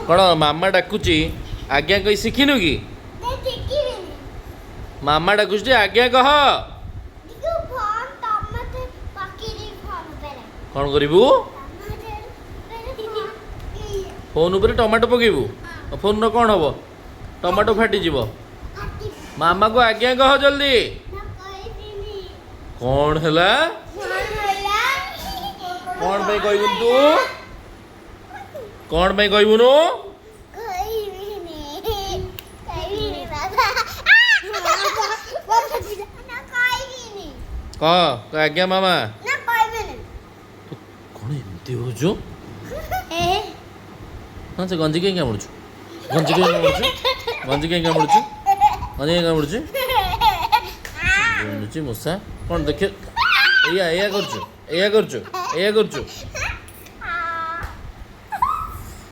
कौन मामा डाकुची आज्ञा कही शिखिनु कि मामा डाकुची आज्ञा कह कौन करू फोन उपर टमाटो पकेबू फोन रो कौन हम टमाटो फाटीज मामा को आज्ञा कह जल्दी कौन है कौन पे कहबू तू कौन पे कहबूनु कह आज्ञा मामा कौन एमती हो हाँ से गंजी कहीं क्या मुड़ू गंजी कहीं क्या मुड़ू गंजी कहीं क्या मुड़ू गंजी कहीं क्या मुड़ू मूसा कौन देख या करचु या करचु या करचु